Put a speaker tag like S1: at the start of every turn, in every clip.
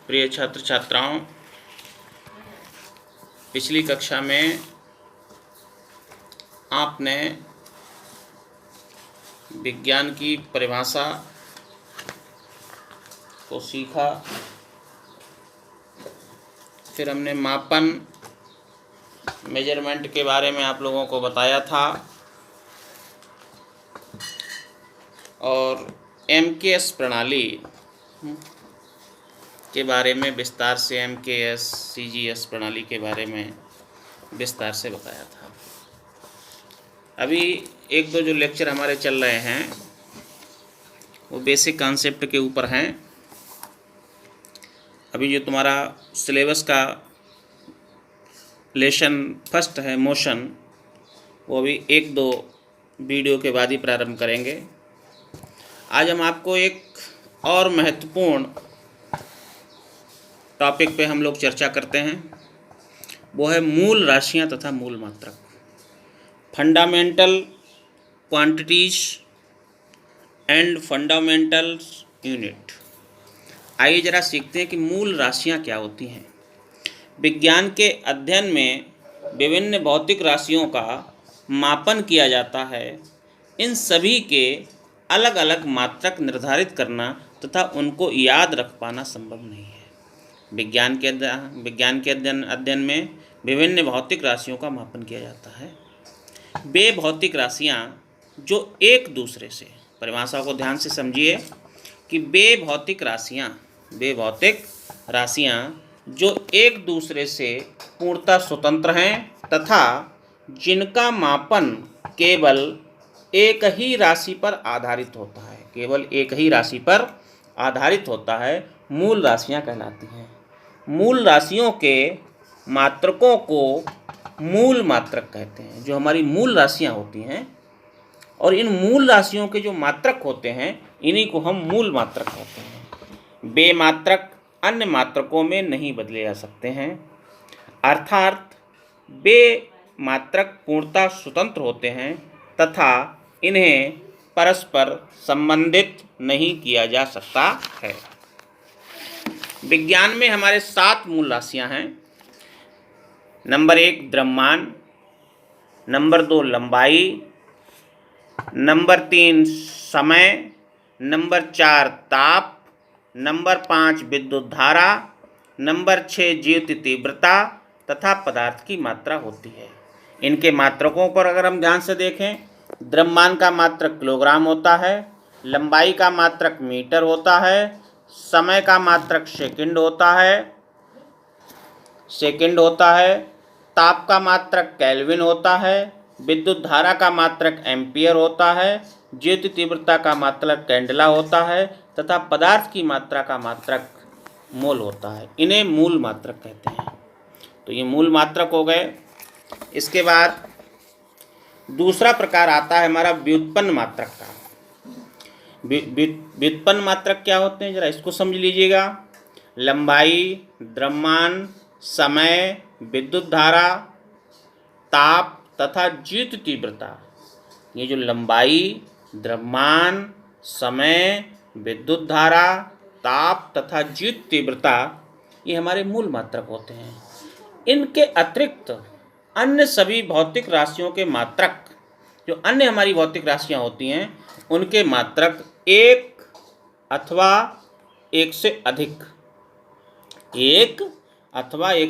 S1: प्रिय छात्र छात्राओं, पिछली कक्षा में आपने विज्ञान की परिभाषा को सीखा। फिर हमने मापन मेजरमेंट के बारे में आप लोगों को बताया था और एमकेएस प्रणाली के बारे में विस्तार से, एमकेएस सीजीएस प्रणाली के बारे में विस्तार से बताया था। अभी एक दो जो लेक्चर हमारे चल रहे हैं वो बेसिक कॉन्सेप्ट के ऊपर हैं। अभी जो तुम्हारा सिलेबस का लेसन फर्स्ट है मोशन, वो अभी एक दो वीडियो के बाद ही प्रारंभ करेंगे। आज हम आपको एक और महत्वपूर्ण टॉपिक पे हम लोग चर्चा करते हैं, वो है मूल राशियां तथा मूल मात्रक, fundamental quantities and fundamental unit. आइए जरा सीखते हैं कि मूल राशियां क्या होती हैं। विज्ञान के अध्ययन में विभिन्न भौतिक राशियों का मापन किया जाता है। इन सभी के अलग अलग मात्रक निर्धारित करना तथा उनको याद रख पाना संभव नहीं है। विज्ञान के अध्ययन में विभिन्न भौतिक राशियों का मापन किया जाता है। वे भौतिक राशियाँ जो एक दूसरे से, परिभाषा को ध्यान से समझिए कि वे भौतिक राशियाँ जो एक दूसरे से पूर्णतः स्वतंत्र हैं तथा जिनका मापन केवल एक ही राशि पर आधारित होता है, मूल राशियाँ कहलाती हैं। मूल राशियों के मात्रकों को मूल मात्रक कहते हैं, जो हमारी मूल राशियाँ होती हैं। और इन मूल राशियों के जो मात्रक होते हैं, इन्हीं को हम मूल मात्रक कहते हैं। वे मात्रक अन्य मात्रकों में नहीं बदले जा सकते हैं, अर्थात वे मात्रक पूर्णतः स्वतंत्र होते हैं तथा इन्हें परस्पर संबंधित नहीं किया जा सकता है। विज्ञान में हमारे 7 मूल राशियां हैं। नंबर 1 द्रव्यमान, नंबर 2 लंबाई, नंबर 3 समय, नंबर 4 ताप, नंबर 5 विद्युत धारा, नंबर 6 ज्योति तीव्रता तथा पदार्थ की मात्रा होती है। इनके मात्रकों पर अगर हम ध्यान से देखें, द्रव्यमान का मात्रक किलोग्राम होता है, लंबाई का मात्रक मीटर होता है, समय का मात्रक सेकंड होता है, ताप का मात्रक केल्विन होता है, विद्युत धारा का मात्रक एम्पियर होता है, ज्योति तीव्रता का मात्रक कैंडेला होता है तथा पदार्थ की मात्रा का मात्रक मोल होता है। इन्हें मूल मात्रक कहते हैं। तो ये मूल मात्रक हो गए। इसके बाद दूसरा प्रकार आता है हमारा व्युत्पन्न मात्रक का। व्युत्पन्न मात्रक क्या होते हैं, जरा इसको समझ लीजिएगा। लंबाई, द्रव्यमान, समय, विद्युत धारा, ताप तथा ज्योति तीव्रता, ये जो लंबाई, द्रव्यमान, समय, विद्युत धारा, ताप तथा ज्योति तीव्रता, ये हमारे मूल मात्रक होते हैं। इनके अतिरिक्त अन्य सभी भौतिक राशियों के मात्रक, जो अन्य हमारी भौतिक राशियाँ होती हैं, उनके मात्रक एक अथवा एक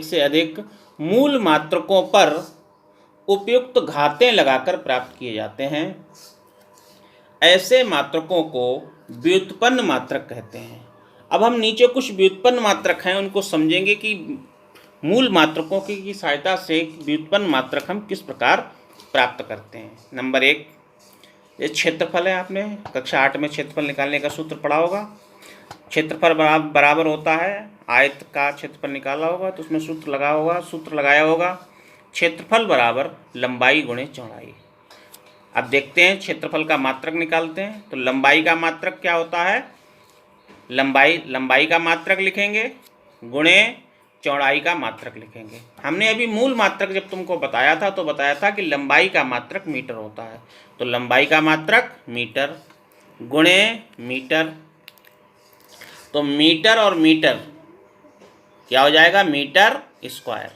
S1: से अधिक मूल मात्रकों पर उपयुक्त घातें लगाकर प्राप्त किए जाते हैं। ऐसे मात्रकों को व्युत्पन्न मात्रक कहते हैं। अब हम नीचे कुछ व्युत्पन्न मात्रक हैं, उनको समझेंगे कि मूल मात्रकों की सहायता से व्युत्पन्न मात्रक हम किस प्रकार प्राप्त करते हैं। नंबर 1, ये क्षेत्रफल है। आपने कक्षा 8 में क्षेत्रफल निकालने का सूत्र पढ़ा होगा। क्षेत्रफल बराबर होता है, आयत का क्षेत्रफल निकाला होगा तो उसमें सूत्र लगाया होगा, क्षेत्रफल बराबर लंबाई गुणे चौड़ाई। अब देखते हैं क्षेत्रफल का मात्रक निकालते हैं। तो लंबाई का मात्रक क्या होता है, लंबाई का मात्रक लिखेंगे गुणे चौड़ाई का मात्रक लिखेंगे। हमने अभी मूल मात्रक जब तुमको बताया था तो बताया था कि लंबाई का मात्रक मीटर होता है, तो लंबाई का मात्रक मीटर गुणे मीटर। तो मीटर और मीटर क्या हो जाएगा, मीटर स्क्वायर।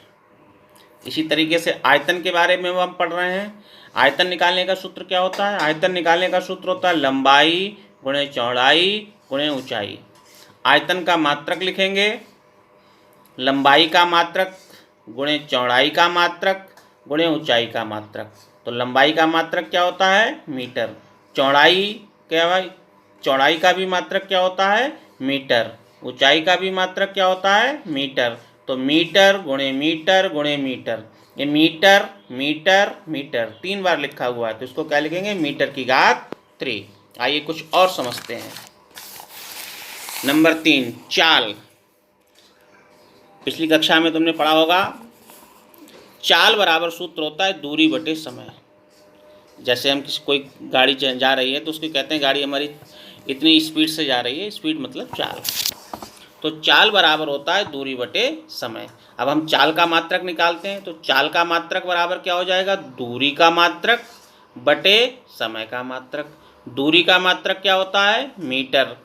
S1: इसी तरीके से आयतन के बारे में हम पढ़ रहे हैं। आयतन निकालने का सूत्र क्या होता है, आयतन निकालने का सूत्र होता है लंबाई गुणे चौड़ाई गुणे ऊंचाई। आयतन का मात्रक लिखेंगे, लंबाई का मात्रक गुणे चौड़ाई का मात्रक गुणे ऊंचाई का मात्रक। तो लंबाई का मात्रक क्या होता है, मीटर। चौड़ाई क्या भाई, चौड़ाई का भी मात्रक क्या होता है, मीटर। ऊंचाई का भी मात्रक क्या होता है, मीटर। तो मीटर गुणे मीटर गुणे मीटर। ये मीटर मीटर मीटर 3 बार लिखा हुआ है, तो इसको क्या लिखेंगे, मीटर की घात 3। आइए कुछ और समझते हैं। नंबर 3, चाल। पिछली कक्षा में तुमने पढ़ा होगा, चाल बराबर सूत्र होता है दूरी बटे समय। जैसे हम कोई गाड़ी जा रही है तो उसको कहते हैं गाड़ी हमारी इतनी स्पीड से जा रही है, स्पीड मतलब चाल। तो चाल बराबर होता है दूरी बटे समय। अब हम चाल का मात्रक निकालते हैं, तो चाल का मात्रक बराबर क्या हो जाएगा, दूरी का मात्रक बटे समय का मात्रक। दूरी का मात्रक क्या होता है, मीटर।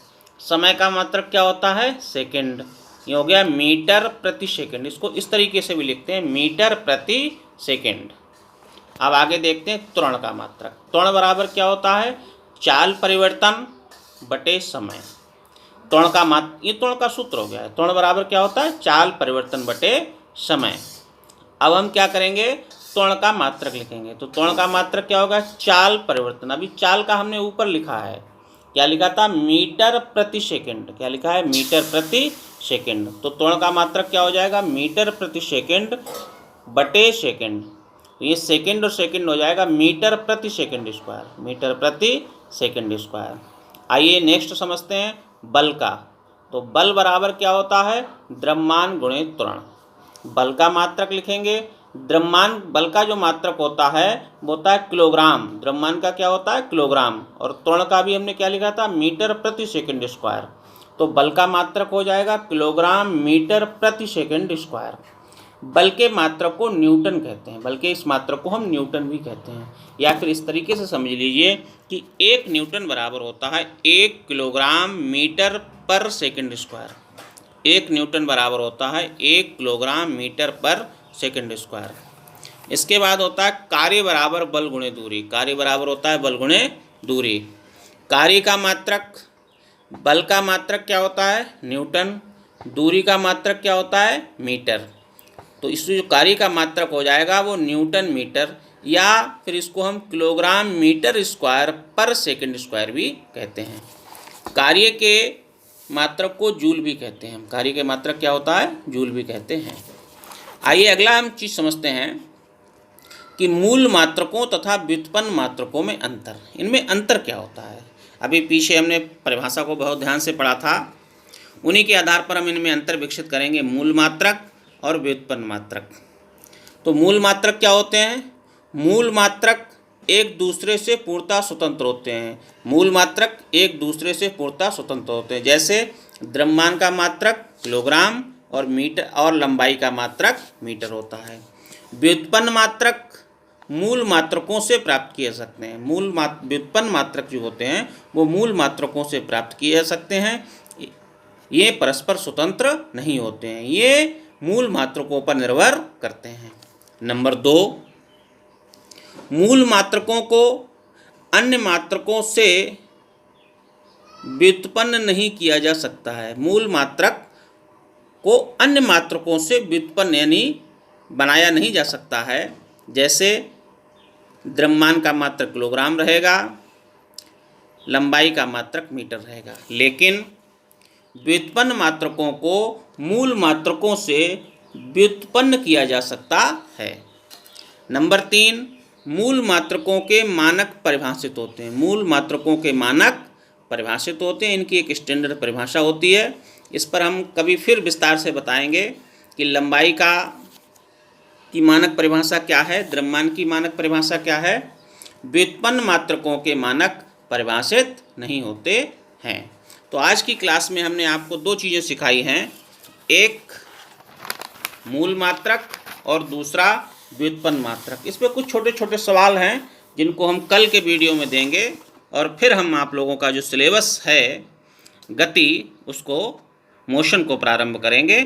S1: समय का मात्रक क्या होता है, सेकंड। ये हो गया मीटर प्रति सेकंड। इसको इस तरीके से भी लिखते हैं, मीटर प्रति सेकंड। अब आगे देखते हैं त्वरण का मात्रक। त्वरण बराबर क्या होता है, चाल परिवर्तन बटे समय। त्वरण का ये त्वरण का सूत्र हो गया है। त्वरण बराबर क्या होता है, चाल परिवर्तन बटे समय। अब हम क्या करेंगे, त्वरण का मात्रक लिखेंगे। तो त्वरण का मात्रक क्या होगा, चाल परिवर्तन। अभी चाल का हमने ऊपर लिखा है, क्या लिखा था, मीटर प्रति सेकंड। क्या लिखा है, मीटर प्रति सेकंड। तो त्वरण का मात्रक क्या हो जाएगा, मीटर प्रति सेकंड बटे सेकंड। तो ये सेकंड और सेकंड हो जाएगा मीटर प्रति सेकंड स्क्वायर, मीटर प्रति सेकंड स्क्वायर। आइए नेक्स्ट समझते हैं बल का। तो बल बराबर क्या होता है, द्रव्यमान गुणे त्वरण। बल का मात्रक लिखेंगे। द्रव्यमान बल का जो मात्रक होता है वो होता है किलोग्राम। द्रव्यमान का क्या होता है, किलोग्राम। और त्वरण का भी हमने क्या लिखा था, मीटर प्रति सेकंड स्क्वायर। तो बल का मात्रक हो जाएगा किलोग्राम मीटर प्रति सेकंड स्क्वायर। बल के मात्रक को न्यूटन कहते हैं, बल के इस मात्रक को हम न्यूटन भी कहते हैं। या फिर इस तरीके से समझ लीजिए कि 1 न्यूटन बराबर होता है 1 किलोग्राम मीटर पर सेकंड स्क्वायर। 1 न्यूटन बराबर होता है 1 किलोग्राम मीटर पर सेकंड स्क्वायर। इसके बाद होता है कार्य बराबर बल गुणे दूरी। कार्य बराबर होता है बल गुणे दूरी। कार्य का मात्रक, बल का मात्रक क्या होता है, न्यूटन। दूरी का मात्रक क्या होता है, मीटर। तो इसमें जो कार्य का मात्रक हो जाएगा वो न्यूटन मीटर, या फिर इसको हम किलोग्राम मीटर स्क्वायर पर सेकंड स्क्वायर भी कहते हैं। कार्य के मात्रक को जूल भी कहते हैं। कार्य के मात्रक क्या होता है, जूल भी कहते हैं। आइए अगला हम चीज़ समझते हैं कि मूल मात्रकों तथा व्युत्पन्न मात्रकों में अंतर। इनमें अंतर क्या होता है। अभी पीछे हमने परिभाषा को बहुत ध्यान से पढ़ा था, उन्हीं के आधार पर हम इनमें अंतर विकसित करेंगे, मूल मात्रक और व्युत्पन्न मात्रक। तो मूल मात्रक क्या होते हैं, मूल मात्रक एक दूसरे से पूर्णतः स्वतंत्र होते हैं। मूल मात्रक एक दूसरे से पूर्णतः स्वतंत्र होते हैं। जैसे द्रव्यमान का मात्रक किलोग्राम और मीटर, और लंबाई का मात्रक मीटर होता है। व्युत्पन्न मात्रक मूल मात्रकों से प्राप्त किए जा सकते हैं। व्युत्पन्न मात्रक जो होते हैं वो मूल मात्रकों से प्राप्त किए जा सकते हैं। ये परस्पर स्वतंत्र नहीं होते हैं, ये मूल मात्रकों पर निर्भर करते हैं। नंबर 2, मूल मात्रकों को अन्य मात्रकों से व्युत्पन्न नहीं किया जा सकता है। मूल मात्रक को अन्य मात्रकों से व्युत्पन्न यानी बनाया नहीं जा सकता है। जैसे द्रव्यमान का मात्रक किलोग्राम रहेगा, लंबाई का मात्रक मीटर रहेगा, लेकिन व्युत्पन्न मात्रकों को मूल मात्रकों से व्युत्पन्न किया जा सकता है। नंबर 3, मूल मात्रकों के मानक परिभाषित होते हैं। मूल मात्रकों के मानक परिभाषित होते हैं, इनकी एक स्टैंडर्ड परिभाषा होती है। इस पर हम कभी फिर विस्तार से बताएंगे कि लंबाई की मानक परिभाषा क्या है, द्रव्यमान की मानक परिभाषा क्या है। व्युत्पन्न मात्रकों के मानक परिभाषित नहीं होते हैं। तो आज की क्लास में हमने आपको 2 चीज़ें सिखाई हैं, एक मूल मात्रक और दूसरा व्युत्पन्न मात्रक। इस पर कुछ छोटे छोटे सवाल हैं जिनको हम कल के वीडियो में देंगे, और फिर हम आप लोगों का जो सिलेबस है गति, उसको मोशन को प्रारंभ करेंगे।